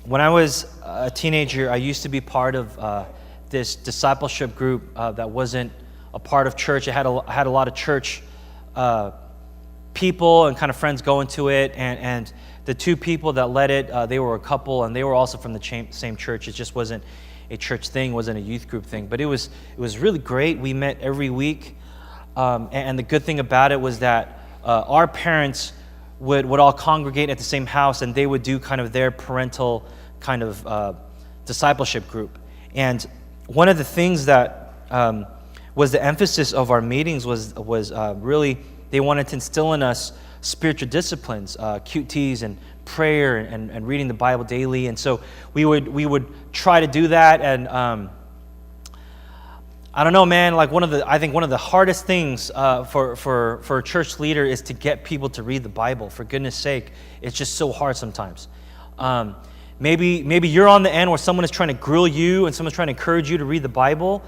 When I was a teenager, I used to be part of this discipleship group that wasn't a part of church. It had a lot of church people and kind of friends going to it, and the two people that led it, they were a couple, and they were also from the same church. It just wasn't a church thing, wasn't a youth group thing, but it was really great. We met every week, and the good thing about it was that our parents would all congregate at the same house, and they would do kind of their parental kind of discipleship group. And one of the things that was the emphasis of our meetings was really, they wanted to instill in us spiritual disciplines, QTs and prayer and reading the Bible daily. And so we would try to do that. And I don't know, man, like I think one of the hardest things for a church leader is to get people to read the Bible. For goodness sake, it's just so hard sometimes. Maybe you're on the end where someone is trying to grill you and someone's trying to encourage you to read the Bible.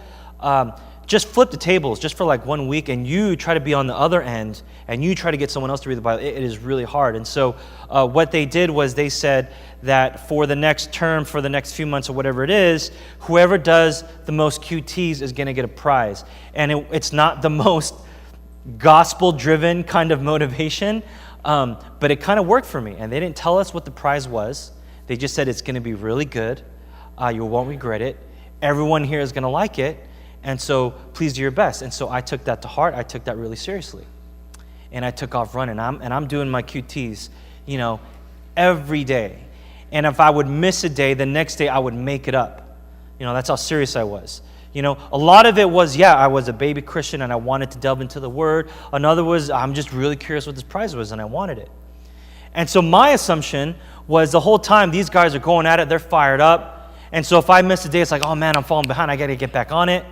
Just flip the tables just for like 1 week, and you try to be on the other end, and you try to get someone else to read the Bible. It is really hard. And so what they did was they said that for the next term, for the next few months or whatever it is, whoever does the most QTs is going to get a prize. And it's not the most gospel-driven kind of motivation, but it kind of worked for me. And they didn't tell us what the prize was. They just said it's going to be really good. You won't regret it. Everyone here is going to like it. And so please do your best. And so I took that to heart. I took that really seriously. And I took off running. I'm doing my QTs, every day. And if I would miss a day, the next day I would make it up. That's how serious I was. A lot of it was, I was a baby Christian and I wanted to delve into the Word. Another was, I'm just really curious what this prize was and I wanted it. And so my assumption was the whole time these guys are going at it, they're fired up. And so if I miss a day, it's like, oh man, I'm falling behind. I got to get back on it.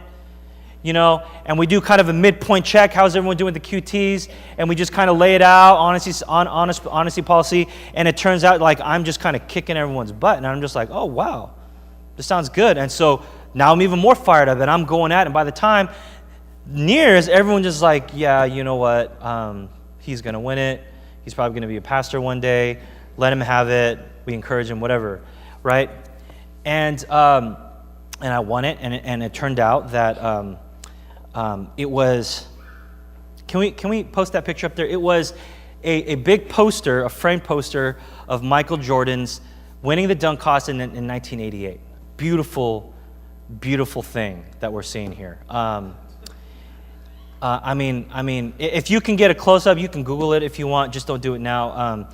And we do kind of a midpoint check. How's everyone doing with the QTs? And we just kind of lay it out, honesty policy. And it turns out like I'm just kind of kicking everyone's butt. And I'm just like, oh, wow, this sounds good. And so now I'm even more fired up and I'm going at it. And by the time nears, everyone just like, yeah, you know what? He's going to win it. He's probably going to be a pastor one day. Let him have it. We encourage him, whatever, right? And I won it. And it turned out that it was, can we post that picture up there? It was a big poster, a framed poster of Michael Jordan's winning the dunk contest in 1988. Beautiful, beautiful thing that we're seeing here. I mean, if you can get a close-up, you can Google it if you want. Just don't do it now.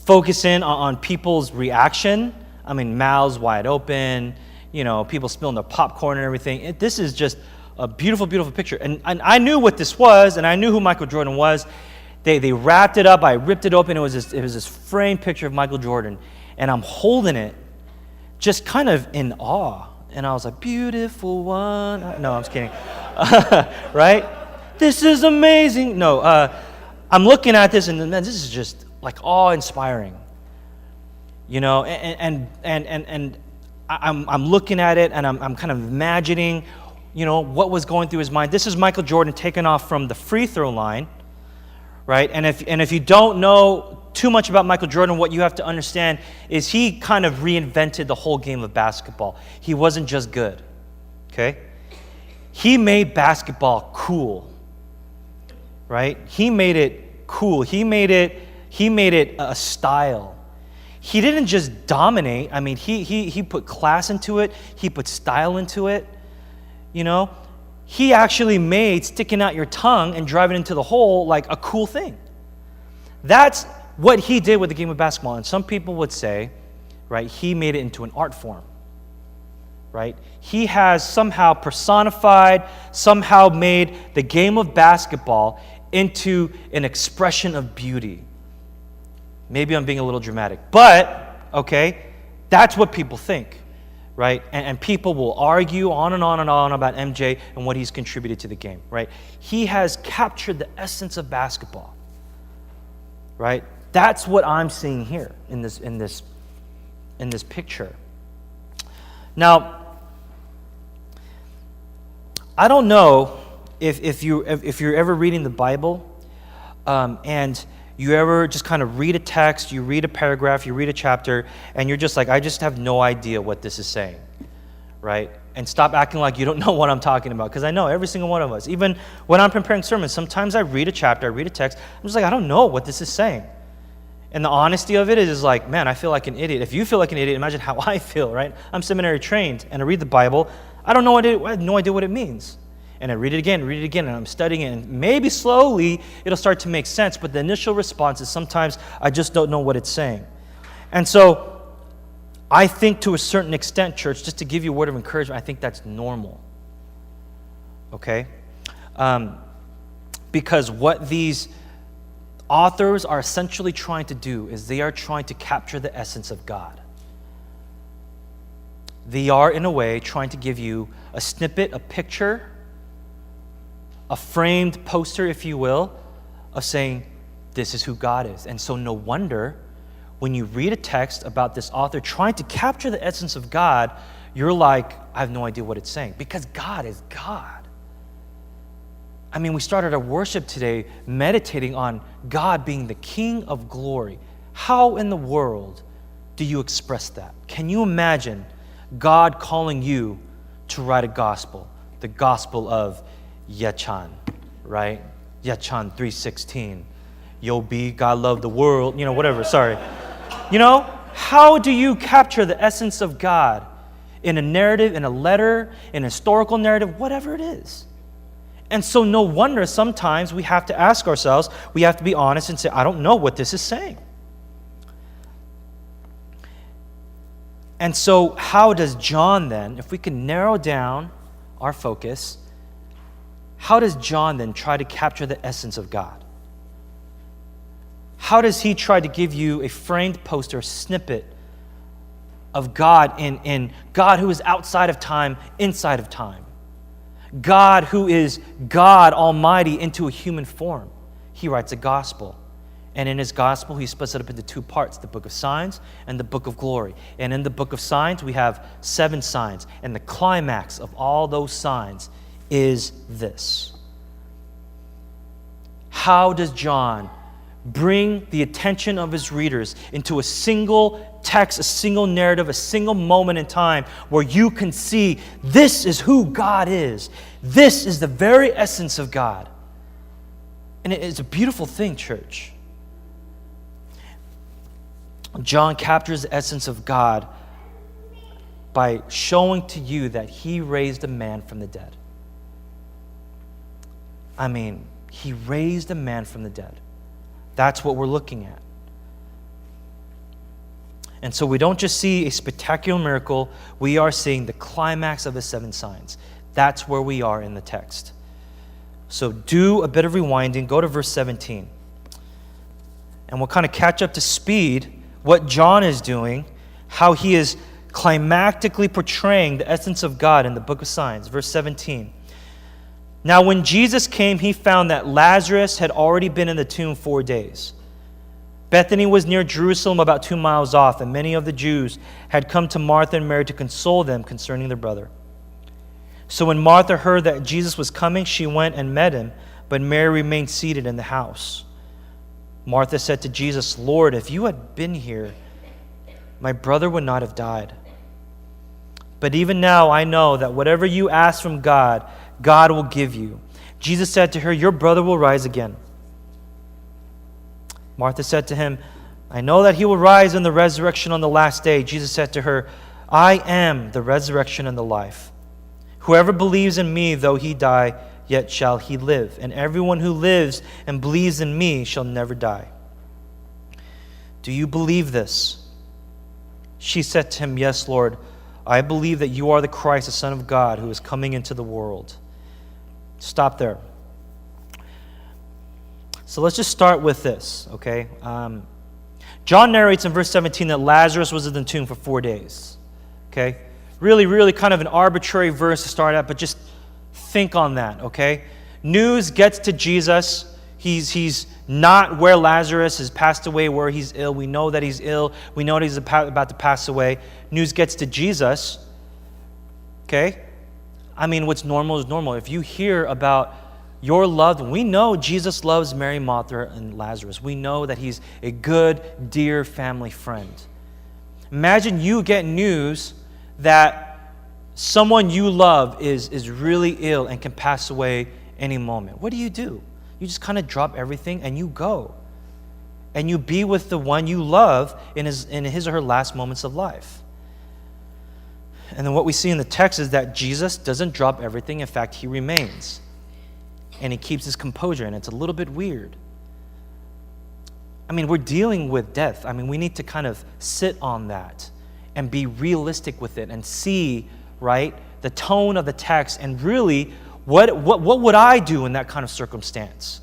Focus in on people's reaction. I mean, mouths wide open, people spilling their popcorn and everything. This is just a beautiful, beautiful picture. And I knew what this was, and I knew who Michael Jordan was. They wrapped it up. I ripped it open. It was this framed picture of Michael Jordan, and I'm holding it just kind of in awe. And I was like, beautiful one. No, I'm just kidding. Right? This is amazing. No, I'm looking at this, and man, this is just like awe-inspiring. And I'm looking at it, and I'm kind of imagining what was going through his mind. This is Michael Jordan taking off from the free throw line, right? And if you don't know too much about Michael Jordan, what you have to understand is he kind of reinvented the whole game of basketball. He wasn't just good, okay? He made basketball cool, right? He made it cool. He made it a style. He didn't just dominate. I mean, he put class into it. He put style into it. He actually made sticking out your tongue and driving into the hole like a cool thing. That's what he did with the game of basketball. And some people would say, right, he made it into an art form, right? He has somehow personified, somehow made the game of basketball into an expression of beauty. Maybe I'm being a little dramatic, but, okay, that's what people think. Right? And people will argue on and on and on about MJ and what he's contributed to the game, right? He has captured the essence of basketball, right? That's what I'm seeing here in this picture. Now, I don't know if you're ever reading the Bible, and You ever just kind of read a text, you read a paragraph, you read a chapter, and you're just like, I just have no idea what this is saying, right? And stop acting like you don't know what I'm talking about, because I know every single one of us. Even when I'm preparing sermons, sometimes I read a chapter, I read a text, I'm just like, I don't know what this is saying. And the honesty of it is like, man, I feel like an idiot. If you feel like an idiot, imagine how I feel, right? I'm seminary trained, and I read the Bible. I have no idea what it means. And I read it again, and I'm studying it, and maybe slowly it'll start to make sense, but the initial response is sometimes I just don't know what it's saying. And so I think to a certain extent, church, just to give you a word of encouragement, I think that's normal, okay? Because what these authors are essentially trying to do is they are trying to capture the essence of God. They are, in a way, trying to give you a snippet, a picture, a framed poster, if you will, of saying, this is who God is. And so no wonder when you read a text about this author trying to capture the essence of God, you're like, I have no idea what it's saying. Because God is God. I mean, we started our worship today meditating on God being the King of glory. How in the world do you express that? Can you imagine God calling you to write a gospel? The gospel of Yechan, right? Yechan 3:16. Yo, be God loved the world, whatever, sorry. How do you capture the essence of God in a narrative, in a letter, in a historical narrative, whatever it is? And so no wonder sometimes we have to ask ourselves, we have to be honest and say, I don't know what this is saying. And so how does John then, if we can narrow down our focus, how does John then try to capture the essence of God? How does he try to give you a framed poster, a snippet of God in God who is outside of time, inside of time? God who is God Almighty into a human form. He writes a gospel. And in his gospel, he splits it up into two parts, the book of signs and the book of glory. And in the book of signs, we have 7 signs. And the climax of all those signs is this. How does John bring the attention of his readers into a single text, a single narrative, a single moment in time where you can see this is who God is. This is the very essence of God. And it's a beautiful thing, church. John captures the essence of God by showing to you that he raised a man from the dead. I mean, he raised a man from the dead. That's what we're looking at. And so we don't just see a spectacular miracle, we are seeing the climax of the 7 signs. That's where we are in the text. So do a bit of rewinding, go to verse 17. And we'll kind of catch up to speed what John is doing, how he is climactically portraying the essence of God in the book of signs. Verse 17. Now when Jesus came, he found that Lazarus had already been in the tomb 4 days. Bethany was near Jerusalem, about 2 miles off, and many of the Jews had come to Martha and Mary to console them concerning their brother. So when Martha heard that Jesus was coming, she went and met him, but Mary remained seated in the house. Martha said to Jesus, Lord, if you had been here, my brother would not have died. But even now I know that whatever you ask from God, God will give you. Jesus said to her, your brother will rise again. Martha said to him, I know that he will rise in the resurrection on the last day. Jesus said to her, I am the resurrection and the life. Whoever believes in me, though he die, yet shall he live. And everyone who lives and believes in me shall never die. Do you believe this? She said to him, yes, Lord. I believe that you are the Christ, the Son of God, who is coming into the world. Stop there. So let's just start with this, okay? John narrates in verse 17 that Lazarus was in the tomb for 4 days, okay? Really kind of an arbitrary verse to start at, but just think on that, okay? News gets to Jesus. He's not where Lazarus has passed away, where he's ill. We know that he's ill. We know that he's about to pass away. News gets to Jesus, okay? I mean, what's normal is normal. If you hear about your loved one. We know Jesus loves Mary, Martha, and Lazarus. We know that he's a good, dear family friend. Imagine you get news that someone you love is really ill and can pass away any moment. What do? You just kind of drop everything and you go. And you be with the one you love in his or her last moments of life. And then what we see in the text is that Jesus doesn't drop everything. In fact, he remains. And he keeps his composure, and it's a little bit weird. I mean, we're dealing with death. I mean, we need to kind of sit on that and be realistic with it and see, right, the tone of the text and really what would I do in that kind of circumstance?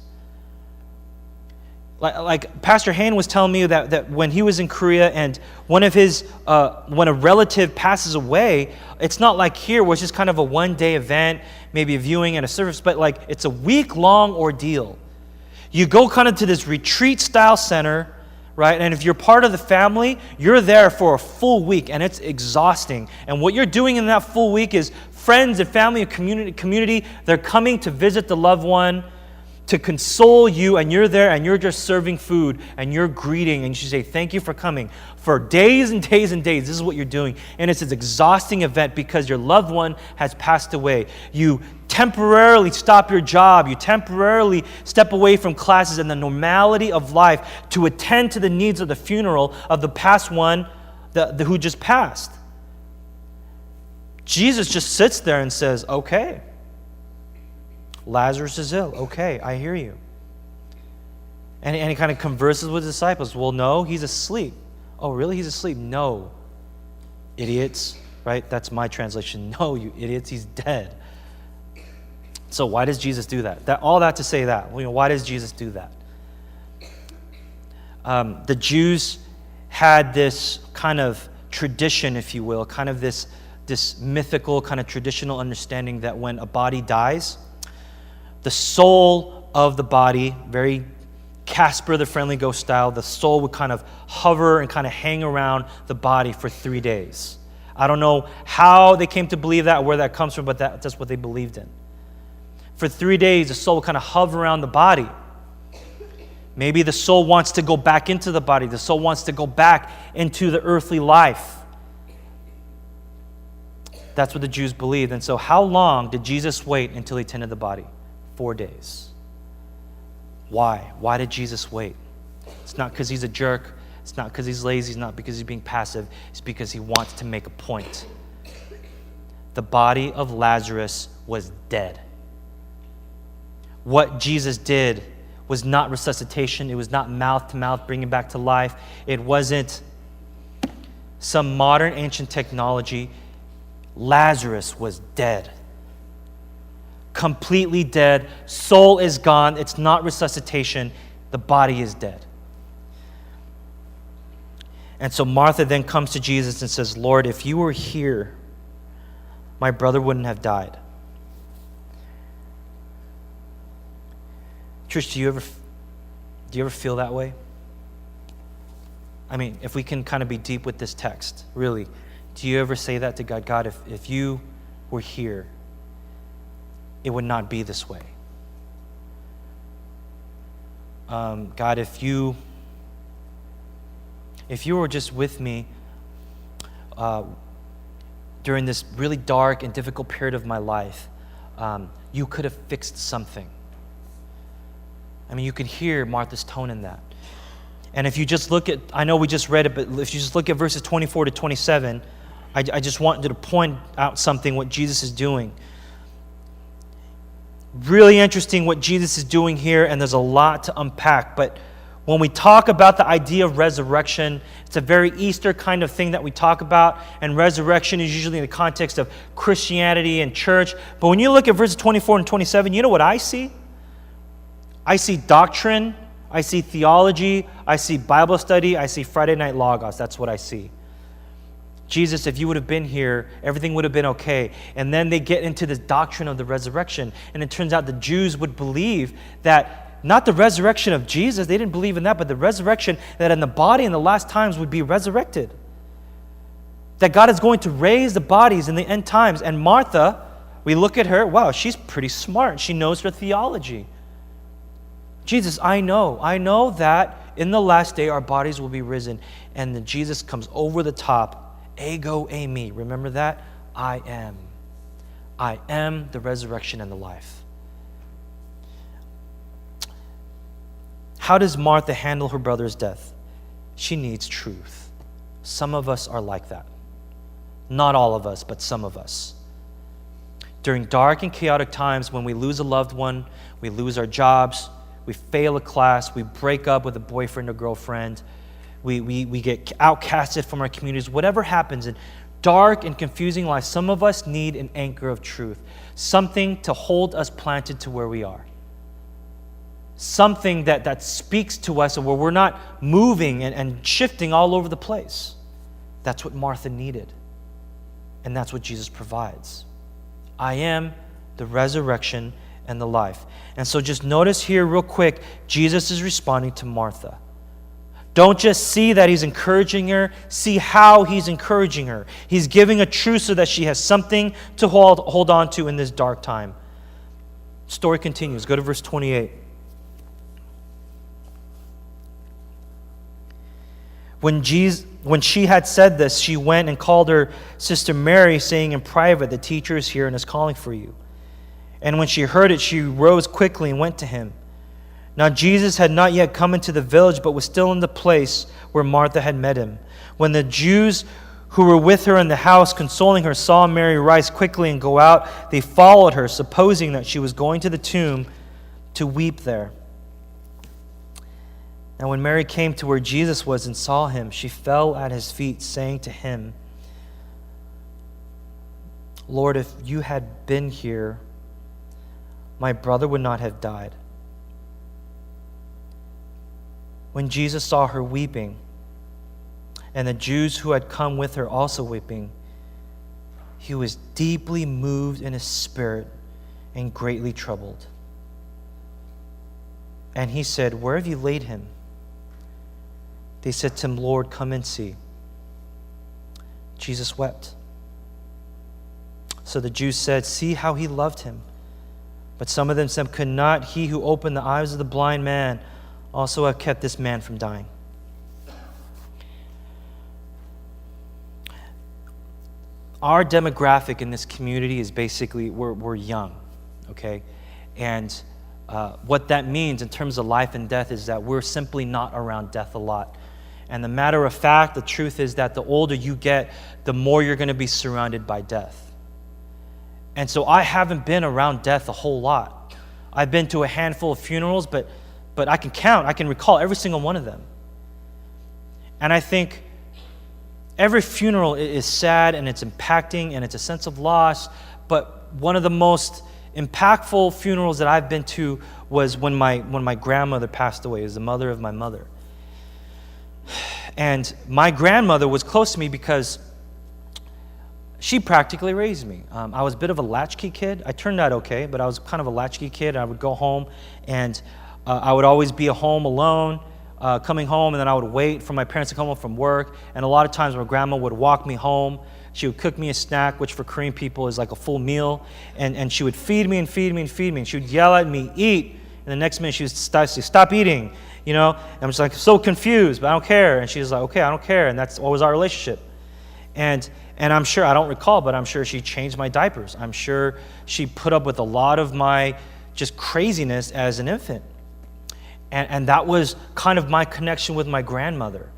Like Pastor Hain was telling me that when he was in Korea and when a relative passes away, it's not like here where it's just kind of a one-day event, maybe a viewing and a service, but like it's a week-long ordeal. You go kind of to this retreat-style center, right? And if you're part of the family, you're there for a full week, and it's exhausting. And what you're doing in that full week is friends and family and community, they're coming to visit the loved one, to console you, and you're there and you're just serving food and you're greeting and you say, thank you for coming. For days and days and days, this is what you're doing. And it's an exhausting event because your loved one has passed away. You temporarily stop your job. You temporarily step away from classes and the normality of life to attend to the needs of the funeral of the past one who just passed. Jesus just sits there and says, okay, Lazarus is ill. Okay, I hear you. And he kind of converses with the disciples. Well, no, he's asleep. Oh, really? He's asleep? No. Idiots, right? That's my translation. No, you idiots, he's dead. So why does Jesus do that? All that to say that. Well, why does Jesus do that? The Jews had this kind of tradition, if you will, kind of this mythical, kind of traditional understanding that when a body dies, the soul of the body, very Casper the Friendly Ghost style, the soul would kind of hover and kind of hang around the body for 3 days. I don't know how they came to believe that or where that comes from, but that's what they believed in. For 3 days, the soul would kind of hover around the body. Maybe the soul wants to go back into the body. The soul wants to go back into the earthly life. That's what the Jews believed. And so how long did Jesus wait until he tended the body? 4 days. Why? Why did Jesus wait? It's not because he's a jerk. It's not because he's lazy. It's not because he's being passive. It's because he wants to make a point. The body of Lazarus was dead. What Jesus did was not resuscitation. It was not mouth-to-mouth, bringing back to life. It wasn't some modern ancient technology. Lazarus was dead. Completely dead. Soul is gone. It's not resuscitation. The body is dead. And so Martha then comes to Jesus and says, Lord, if you were here, my brother wouldn't have died. Trish, do you ever feel that way? I mean, if we can kind of be deep with this text, really, do you ever say that to God? God, if you were here, it would not be this way. God, if you were just with me during this really dark and difficult period of my life, you could have fixed something. I mean, you could hear Martha's tone in that. And if you just look at, I know we just read it, but if you just look at verses 24 to 27, I just wanted to point out something, what Jesus is doing. Really interesting what Jesus is doing here, and there's a lot to unpack. But when we talk about the idea of resurrection, it's a very Easter kind of thing that we talk about, and resurrection is usually in the context of Christianity and church. But when you look at verses 24 and 27, you know what I see? I see doctrine, I see theology, I see Bible study, I see Friday Night Logos. That's what I see. Jesus, if you would have been here, everything would have been okay. And then they get into this doctrine of the resurrection. And it turns out the Jews would believe that not the resurrection of Jesus, they didn't believe in that, but the resurrection that in the body in the last times would be resurrected. That God is going to raise the bodies in the end times. And Martha, We look at her, wow, she's pretty smart. She knows her theology. Jesus, I know that in the last day our bodies will be risen. And then Jesus comes over the top, ego eimi. Remember that? I am the resurrection and the life. How does Martha handle her brother's death? She needs truth. Some of us are like that. Not all of us, but some of us. During dark and chaotic times when we lose a loved one, we lose our jobs, we fail a class, we break up with a boyfriend or girlfriend, we get outcasted from our communities, whatever happens in dark and confusing life, some of us need an anchor of truth, something to hold us planted to where we are. Something that speaks to us and where we're not moving and shifting all over the place. That's what Martha needed. And that's what Jesus provides. I am the resurrection and the life. And so just notice here real quick, Jesus is responding to Martha. Don't just see that he's encouraging her, see how he's encouraging her. He's giving a truth so that she has something to hold on to in this dark time. Story continues. Go to verse 28. When she had said this, she went and called her sister Mary, saying in private, the teacher is here and is calling for you. And when she heard it, she rose quickly and went to him. Now Jesus had not yet come into the village, but was still in the place where Martha had met him. When the Jews who were with her in the house, consoling her, saw Mary rise quickly and go out, they followed her, supposing that she was going to the tomb to weep there. Now when Mary came to where Jesus was and saw him, she fell at his feet, saying to him, Lord, if you had been here, my brother would not have died. When Jesus saw her weeping, and the Jews who had come with her also weeping, he was deeply moved in his spirit and greatly troubled. And he said, where have you laid him? They said to him, Lord, come and see. Jesus wept. So the Jews said, see how he loved him. But some of them said, could not he who opened the eyes of the blind man also have kept this man from dying? Our demographic in this community is basically, we're young, okay? And what that means in terms of life and death is that we're simply not around death a lot. And the matter of fact, the truth is that the older you get, the more you're going to be surrounded by death. And so I haven't been around death a whole lot. I've been to a handful of funerals, but I can recall every single one of them. And I think every funeral is sad and it's impacting and it's a sense of loss, but one of the most impactful funerals that I've been to was when my grandmother passed away. It was the mother of my mother. And my grandmother was close to me because she practically raised me. I was a bit of a latchkey kid. I turned out okay, but I was kind of a latchkey kid. I would go home, and I would always be at home alone, coming home, and then I would wait for my parents to come home from work. And a lot of times my grandma would walk me home. She would cook me a snack, which for Korean people is like a full meal. And she would feed me and feed me and feed me. And she would yell at me, eat. And the next minute she would say, stop eating. You know, and I'm just like so confused, but I don't care. And she's like, okay, I don't care. And that's always our relationship. And I'm sure, I don't recall, but I'm sure she changed my diapers. I'm sure she put up with a lot of my just craziness as an infant. And that was kind of my connection with my grandmother.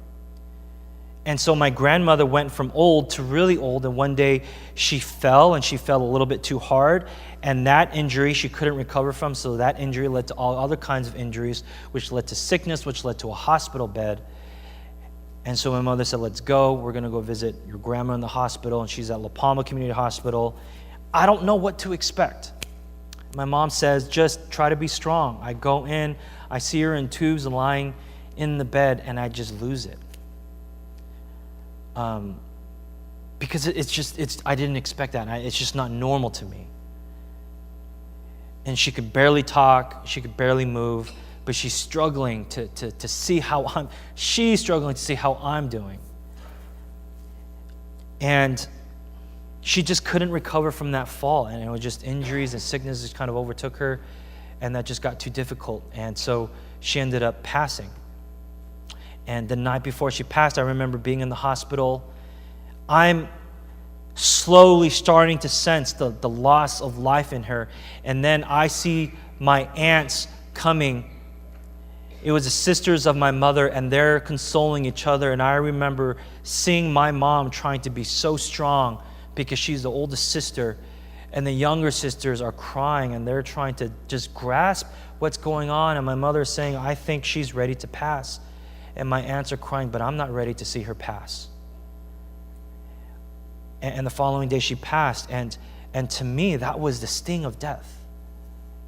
And so my grandmother went from old to really old, and one day she fell, and she fell a little bit too hard, and that injury she couldn't recover from, so that injury led to all other kinds of injuries, which led to sickness, which led to a hospital bed. And so my mother said, let's go. We're going to go visit your grandma in the hospital, and she's at La Palma Community Hospital. I don't know what to expect. My mom says, just try to be strong. I go in, I see her in tubes lying in the bed, and I just lose it. Because I didn't expect that. It's just not normal to me. And she could barely talk, she could barely move, but she's struggling to see how she's struggling to see how I'm doing. And she just couldn't recover from that fall, and it was just injuries and sickness just kind of overtook her, and that just got too difficult, and so she ended up passing. And the night before she passed, I remember being in the hospital. I'm slowly starting to sense the loss of life in her, and then I see my aunts coming. It was the sisters of my mother, and they're consoling each other, and I remember seeing my mom trying to be so strong because she's the oldest sister, and the younger sisters are crying, and they're trying to just grasp what's going on, and my mother is saying, I think she's ready to pass. And my aunts are crying, but I'm not ready to see her pass. And the following day she passed, and to me, that was the sting of death.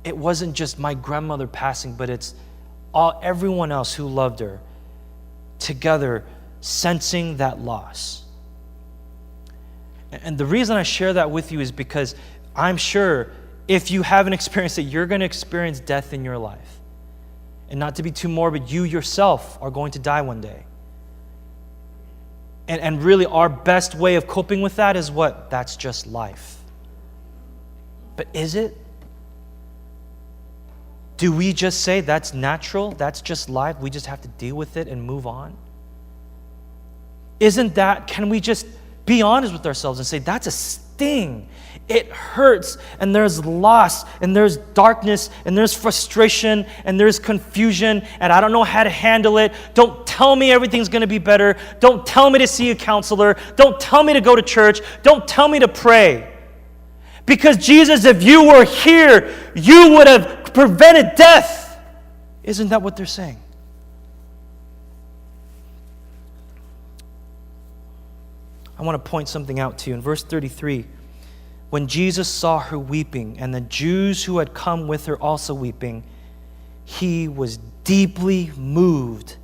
It wasn't just my grandmother passing, but it's everyone else who loved her together sensing that loss. And the reason I share that with you is because I'm sure if you haven't experienced it, you're going to experience death in your life. And not to be too morbid, you yourself are going to die one day. And really our best way of coping with that is what? That's just life. But is it? Do we just say that's natural, that's just life, we just have to deal with it and move on? Isn't that, can we just be honest with ourselves and say that's a sting? It hurts, and there's loss, and there's darkness, and there's frustration, and there's confusion, and I don't know how to handle it. Don't tell me everything's going to be better. Don't tell me to see a counselor. Don't tell me to go to church. Don't tell me to pray. Because Jesus, if you were here, you would have prevented death. Isn't that what they're saying? I want to point something out to you. In verse 33, when Jesus saw her weeping, and the Jews who had come with her also weeping, he was deeply moved.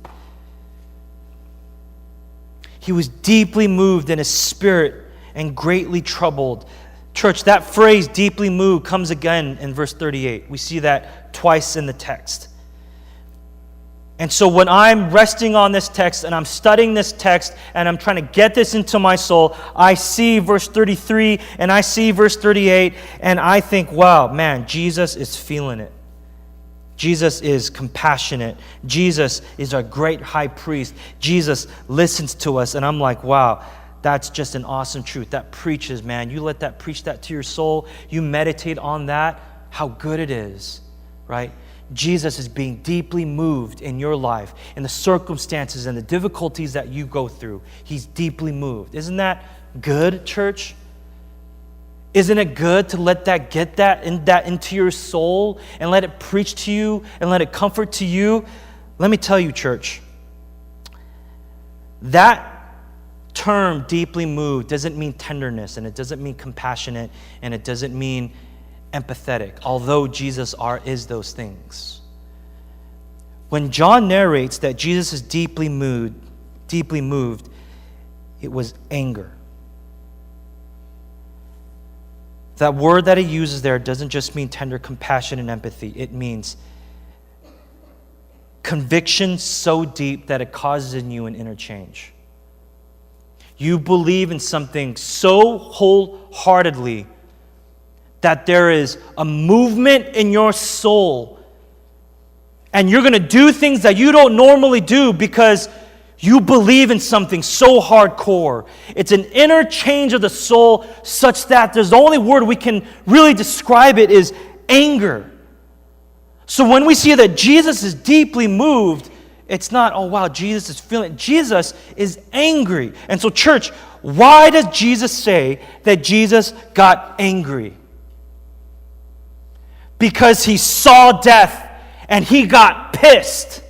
He was deeply moved in his spirit and greatly troubled. Church, that phrase, deeply moved, comes again in verse 38. We see that twice in the text. And so when I'm resting on this text and I'm studying this text and I'm trying to get this into my soul, I see verse 33 and I see verse 38 and I think, wow, man, Jesus is feeling it. Jesus is compassionate. Jesus is our great high priest. Jesus listens to us, and I'm like, wow, that's just an awesome truth. That preaches, man. You let that preach that to your soul. You meditate on that, how good it is, right? Jesus is being deeply moved in your life, in the circumstances and the difficulties that you go through. He's deeply moved. Isn't that good, church? Isn't it good to let that get that into your soul and let it preach to you and let it comfort to you? Let me tell you, church, that term, deeply moved, doesn't mean tenderness, and it doesn't mean compassionate, and it doesn't mean empathetic, although Jesus is those things. When John narrates that Jesus is deeply moved, it was anger. That word that he uses there doesn't just mean tender compassion and empathy. It means conviction so deep that it causes in you an interchange. You believe in something so wholeheartedly that there is a movement in your soul, and you're going to do things that you don't normally do because you believe in something so hardcore. It's an interchange of the soul such that there's the only word we can really describe it is anger. So when we see that Jesus is deeply moved, it's not, oh wow, Jesus is feeling it. Jesus is angry. And so church, why does Jesus say that Jesus got angry? Because he saw death and he got pissed.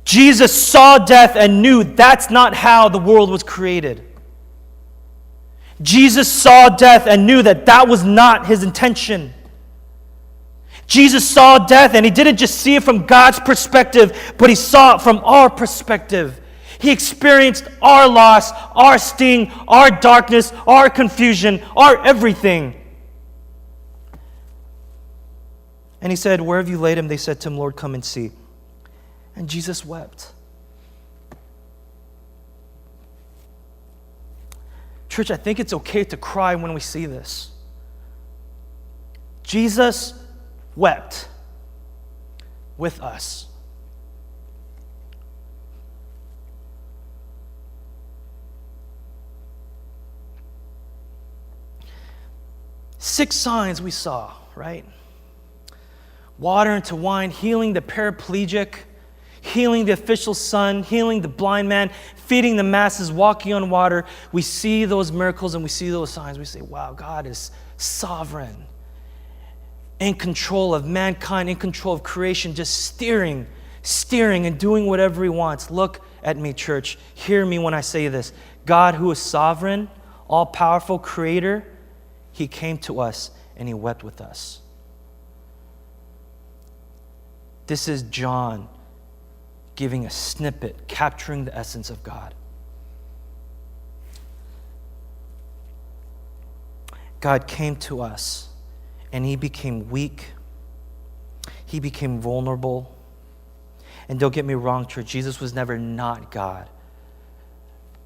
Jesus saw death and knew that's not how the world was created. Jesus saw death and knew that that was not his intention. Jesus saw death and he didn't just see it from God's perspective, but he saw it from our perspective. He experienced our loss, our sting, our darkness, our confusion, our everything. And he said, "Where have you laid him?" They said to him, "Lord, come and see." And Jesus wept. Church, I think it's okay to cry when we see this. Jesus wept with us. Six signs we saw, right? Water into wine, healing the paraplegic, healing the official's son, healing the blind man, feeding the masses, walking on water. We see those miracles and we see those signs. We say, wow, God is sovereign, in control of mankind, in control of creation, just steering and doing whatever he wants. Look at me, church. Hear me when I say this. God, who is sovereign, all-powerful creator, he came to us and he wept with us. This is John giving a snippet, capturing the essence of God. God came to us and he became weak. He became vulnerable. And don't get me wrong, church, Jesus was never not God.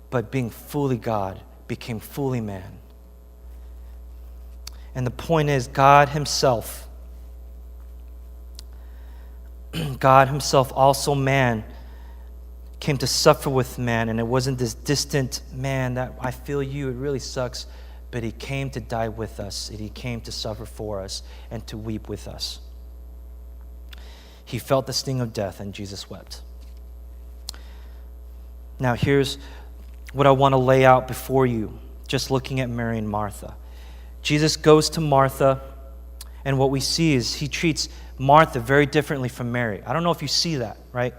But being fully God, became fully man. And the point is, God himself, also man, came to suffer with man. And it wasn't this distant man that, I feel you, it really sucks. But he came to die with us. And he came to suffer for us and to weep with us. He felt the sting of death and Jesus wept. Now here's what I want to lay out before you, just looking at Mary and Martha. Jesus goes to Martha, and what we see is he treats Martha very differently from Mary. I don't know if you see that, right?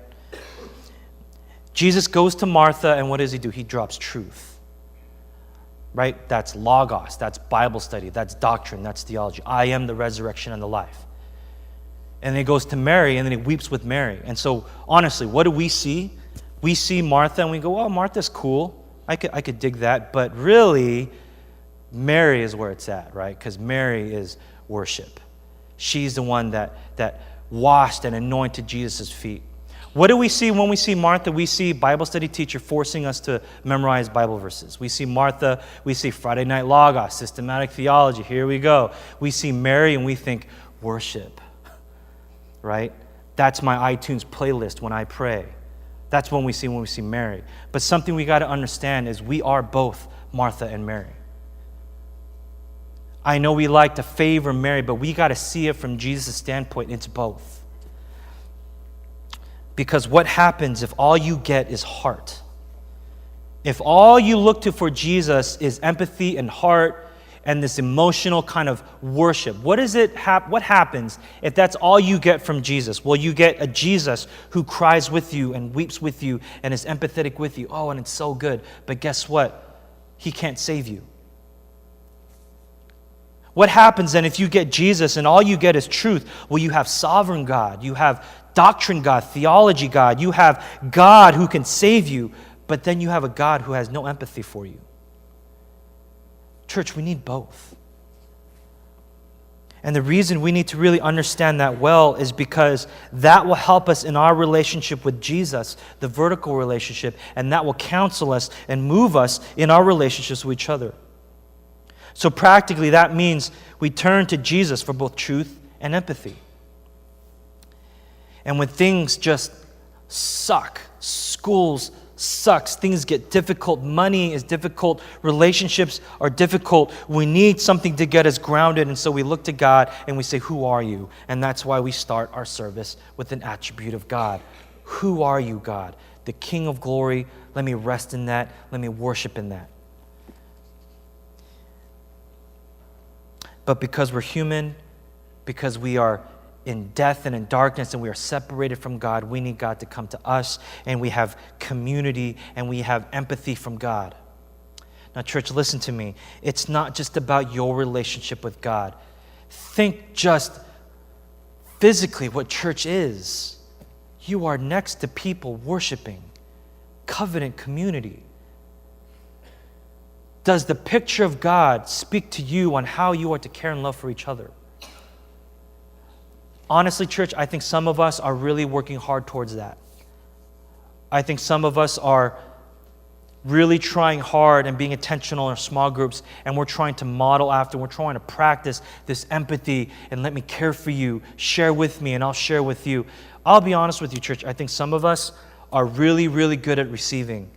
Jesus goes to Martha, and what does he do? He drops truth, right? That's logos, that's Bible study, that's doctrine, that's theology. I am the resurrection and the life. And then he goes to Mary, and then he weeps with Mary. And so, honestly, what do we see? We see Martha, and we go, well, Martha's cool. I could dig that. But really, Mary is where it's at, right? Because Mary is worship. She's the one that washed and anointed Jesus' feet. What do we see when we see Martha? We see Bible study teacher forcing us to memorize Bible verses. We see Martha, we see Friday Night Logos, systematic theology. Here we go. We see Mary, and we think worship. Right? That's my iTunes playlist when I pray. That's when we see Mary. But something we got to understand is we are both Martha and Mary. I know we like to favor Mary, but we got to see it from Jesus' standpoint. It's both. Because what happens if all you get is heart? If all you look to for Jesus is empathy and heart and this emotional kind of worship, what happens if that's all you get from Jesus? Well, you get a Jesus who cries with you and weeps with you and is empathetic with you. Oh, and it's so good. But guess what? He can't save you. What happens then if you get Jesus and all you get is truth? Well, you have sovereign God. You have doctrine God, theology God. You have God who can save you, but then you have a God who has no empathy for you. Church, we need both. And the reason we need to really understand that well is because that will help us in our relationship with Jesus, the vertical relationship, and that will counsel us and move us in our relationships with each other. So practically, that means we turn to Jesus for both truth and empathy. And when things just suck, schools sucks, things get difficult, money is difficult, relationships are difficult, we need something to get us grounded, and so we look to God and we say, who are you? And that's why we start our service with an attribute of God. Who are you, God? The King of glory. Let me rest in that. Let me worship in that. But because we're human, because we are in death and in darkness and we are separated from God, we need God to come to us, and we have community and we have empathy from God. Now, church, listen to me. It's not just about your relationship with God. Think just physically what church is. You are next to people worshiping, covenant community. Does the picture of God speak to you on how you are to care and love for each other? Honestly, church, I think some of us are really working hard towards that. I think some of us are really trying hard and being intentional in our small groups, and we're trying to model after, we're trying to practice this empathy and let me care for you, share with me, and I'll share with you. I'll be honest with you, church, I think some of us are really, really good at receiving,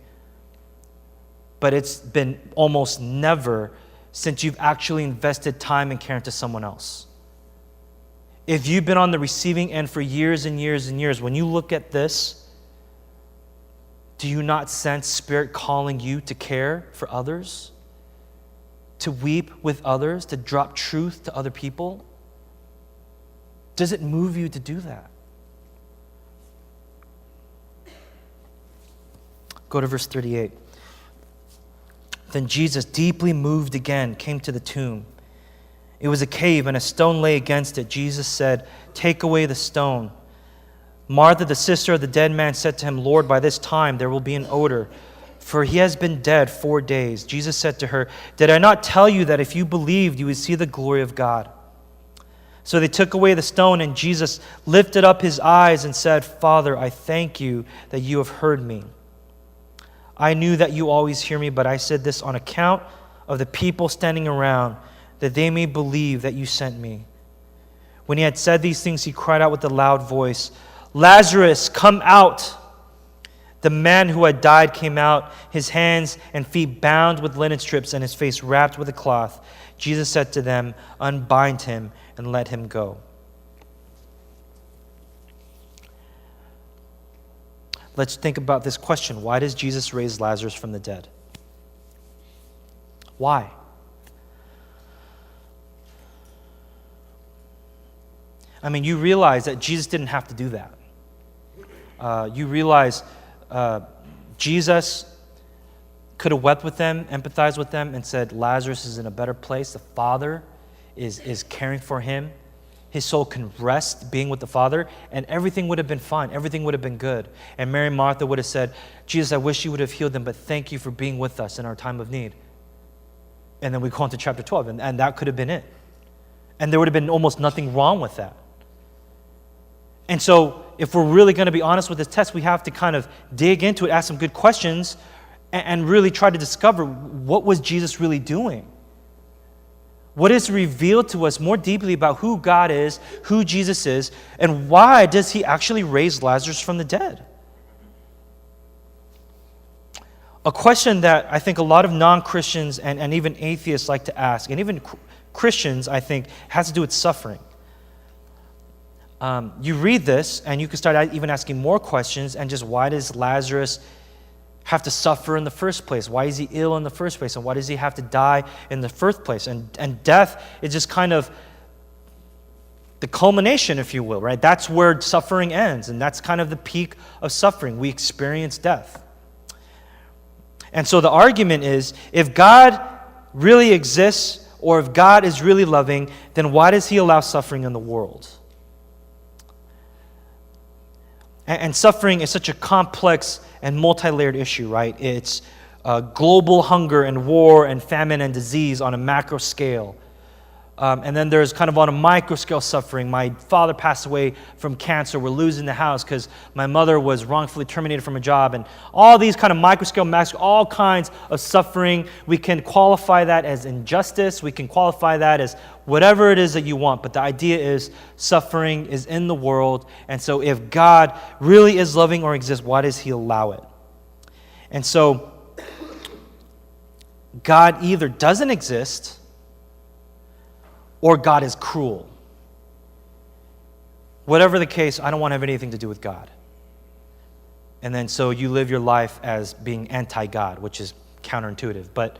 but it's been almost never since you've actually invested time and care into someone else. If you've been on the receiving end for years and years and years, when you look at this, do you not sense Spirit calling you to care for others? To weep with others? To drop truth to other people? Does it move you to do that? Go to verse 38. Then Jesus, deeply moved again, came to the tomb. It was a cave, and a stone lay against it. Jesus said, "Take away the stone." Martha, the sister of the dead man, said to him, "Lord, by this time there will be an odor, for he has been dead 4 days." Jesus said to her, "Did I not tell you that if you believed, you would see the glory of God?" So they took away the stone, and Jesus lifted up his eyes and said, "Father, I thank you that you have heard me. I knew that you always hear me, but I said this on account of the people standing around, that they may believe that you sent me." When he had said these things, he cried out with a loud voice, "Lazarus, come out!" The man who had died came out, his hands and feet bound with linen strips and his face wrapped with a cloth. Jesus said to them, "Unbind him and let him go." Let's think about this question. Why does Jesus raise Lazarus from the dead? Why? I mean, you realize that Jesus didn't have to do that. You realize Jesus could have wept with them, empathized with them, and said, Lazarus is in a better place. The Father is caring for him. His soul can rest being with the Father, and everything would have been fine. Everything would have been good. And Mary and Martha would have said, "Jesus, I wish you would have healed them, but thank you for being with us in our time of need." And then we go on to chapter 12, and that could have been it. And there would have been almost nothing wrong with that. And so if we're really going to be honest with this text, we have to kind of dig into it, ask some good questions, and really try to discover what was Jesus really doing. What is revealed to us more deeply about who God is, who Jesus is, and why does he actually raise Lazarus from the dead? A question that I think a lot of non-Christians and even atheists like to ask, and even Christians, I think, has to do with suffering. You read this, and you can start even asking more questions, and just why does Lazarus have to suffer in the first place? Why is he ill in the first place? And why does he have to die in the first place? And death is just kind of the culmination, if you will, right? That's where suffering ends, and that's kind of the peak of suffering. We experience death. And so the argument is, if God really exists, or if God is really loving, then why does he allow suffering in the world? And suffering is such a complex and multi-layered issue, right? It's global hunger and war and famine and disease on a macro scale. And then there's kind of on a micro scale suffering. My father passed away from cancer. We're losing the house because my mother was wrongfully terminated from a job. And all these kind of micro scale, macro, all kinds of suffering. We can qualify that as injustice. We can qualify that as whatever it is that you want. But the idea is suffering is in the world. And so if God really is loving or exists, why does he allow it? And so God either doesn't exist or God is cruel. Whatever the case, I don't want to have anything to do with God. And then so you live your life as being anti-God, which is counterintuitive. But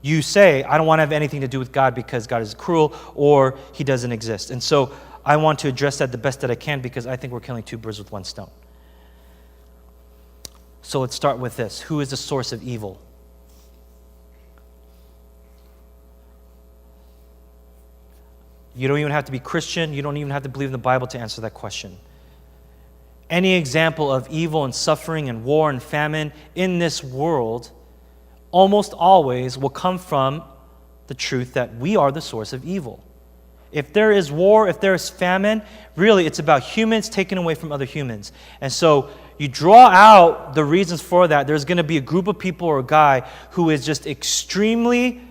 you say, I don't want to have anything to do with God because God is cruel or he doesn't exist. And so I want to address that the best that I can because I think we're killing two birds with one stone. So let's start with this. Who is the source of evil? You don't even have to be Christian. You don't even have to believe in the Bible to answer that question. Any example of evil and suffering and war and famine in this world almost always will come from the truth that we are the source of evil. If there is war, if there is famine, really it's about humans taken away from other humans. And so you draw out the reasons for that. There's going to be a group of people or a guy who is just extremely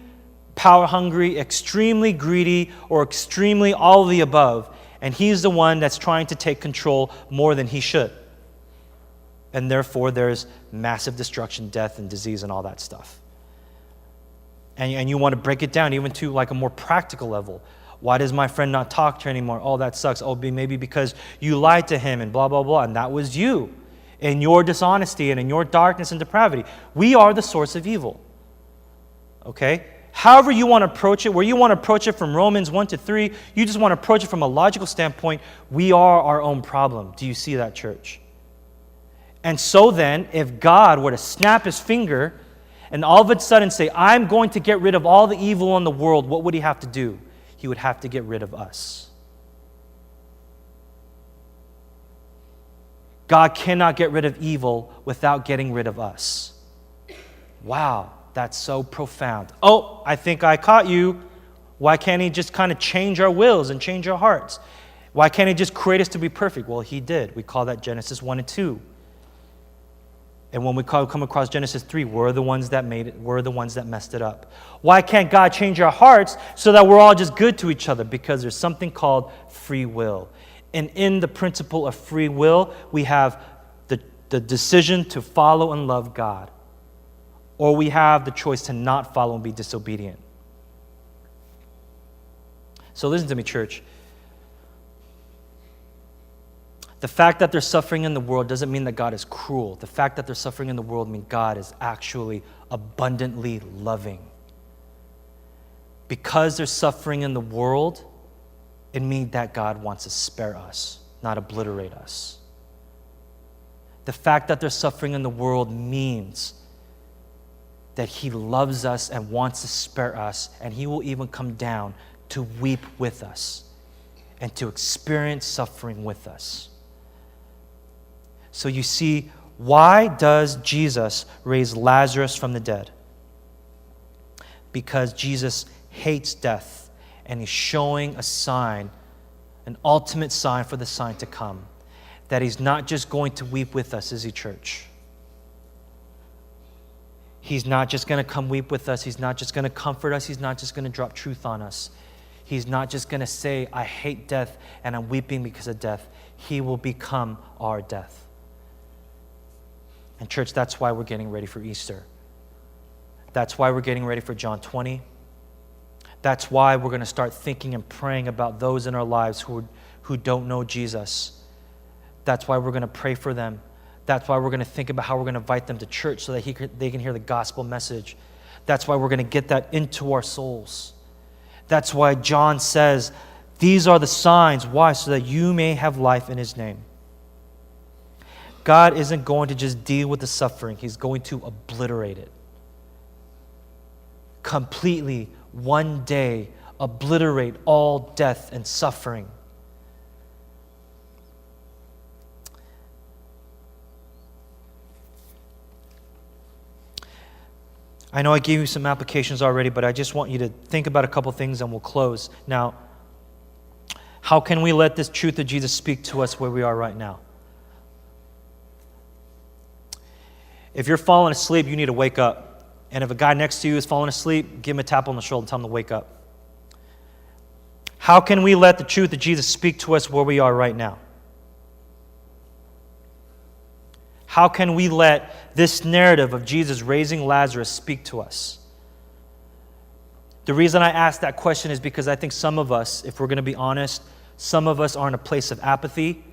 power hungry, extremely greedy, or extremely all of the above. And he's the one that's trying to take control more than he should. And therefore there's massive destruction, death, and disease and all that stuff. And you want to break it down even to like a more practical level. Why does my friend not talk to her anymore? Oh, that sucks. Oh, maybe because you lied to him and blah, blah, blah. And that was you in your dishonesty and in your darkness and depravity. We are the source of evil. Okay? However you want to approach it, where you want to approach it from Romans 1 to 3, you just want to approach it from a logical standpoint. We are our own problem. Do you see that, church? And so then, if God were to snap his finger and all of a sudden say, I'm going to get rid of all the evil in the world, what would he have to do? He would have to get rid of us. God cannot get rid of evil without getting rid of us. Wow, that's so profound. Oh, I think I caught you. Why can't he just kind of change our wills and change our hearts? Why can't he just create us to be perfect? Well, he did. We call that Genesis 1 and 2. And when we come across Genesis 3, we're the ones that made it. We're the ones that messed it up. Why can't God change our hearts so that we're all just good to each other? Because there's something called free will. And in the principle of free will, we have the decision to follow and love God. Or we have the choice to not follow and be disobedient. So listen to me, church. The fact that there's suffering in the world doesn't mean that God is cruel. The fact that there's suffering in the world means God is actually abundantly loving. Because there's suffering in the world, it means that God wants to spare us, not obliterate us. The fact that there's suffering in the world means that he loves us and wants to spare us, and he will even come down to weep with us and to experience suffering with us. So you see, why does Jesus raise Lazarus from the dead? Because Jesus hates death, and he's showing a sign, an ultimate sign for the sign to come, that he's not just going to weep with us, is he, church? He's not just going to come weep with us. He's not just going to comfort us. He's not just going to drop truth on us. He's not just going to say, I hate death and I'm weeping because of death. He will become our death. And church, that's why we're getting ready for Easter. That's why we're getting ready for John 20. That's why we're going to start thinking and praying about those in our lives who don't know Jesus. That's why we're going to pray for them. That's why we're going to think about how we're going to invite them to church so that they can hear the gospel message. That's why we're going to get that into our souls. That's why John says, these are the signs. Why? So that you may have life in his name. God isn't going to just deal with the suffering. He's going to obliterate it. Completely, one day, obliterate all death and suffering. I know I gave you some applications already, but I just want you to think about a couple things and we'll close. Now, how can we let this truth of Jesus speak to us where we are right now? If you're falling asleep, you need to wake up. And if a guy next to you is falling asleep, give him a tap on the shoulder and tell him to wake up. How can we let the truth of Jesus speak to us where we are right now? How can we let this narrative of Jesus raising Lazarus speak to us? The reason I ask that question is because I think some of us, if we're going to be honest, some of us are in a place of apathy.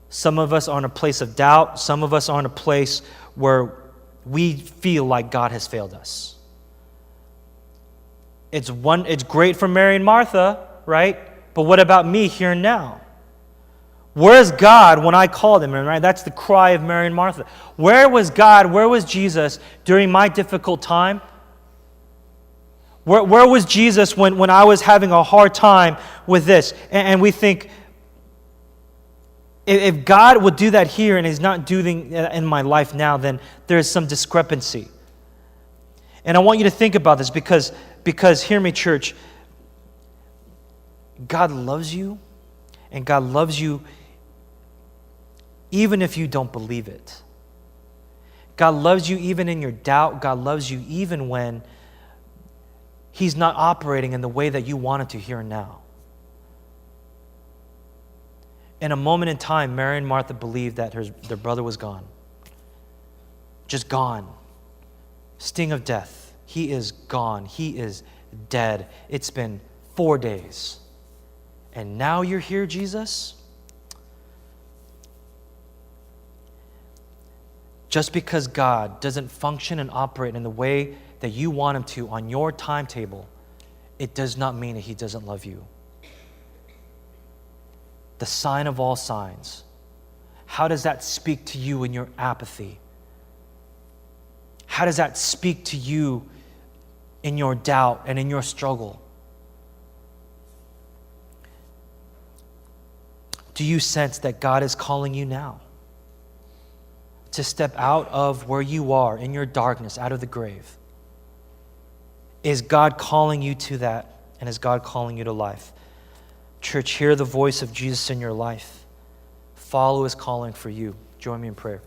Some of us are in a place of doubt. Some of us are in a place where we feel like God has failed us. It's great for Mary and Martha, right? But what about me here and now? Where's God when I called him? Right? That's the cry of Mary and Martha. Where was God? Where was Jesus during my difficult time? Where was Jesus when I was having a hard time with this? And we think, if God would do that here and he's not doing it in my life now, then there's some discrepancy. And I want you to think about this because hear me, church, God loves you, and God loves you even if you don't believe it. God loves you even in your doubt. God loves you even when He's not operating in the way that you want it to here and now. In a moment in time, Mary and Martha believed that their brother was gone. Just gone. Sting of death. He is gone. He is dead. It's been 4 days. And now you're here, Jesus? Just because God doesn't function and operate in the way that you want Him to on your timetable, it does not mean that He doesn't love you. The sign of all signs. How does that speak to you in your apathy? How does that speak to you in your doubt and in your struggle? Do you sense that God is calling you now to step out of where you are in your darkness, out of the grave? Is God calling you to that? And is God calling you to life? Church, hear the voice of Jesus in your life. Follow His calling for you. Join me in prayer.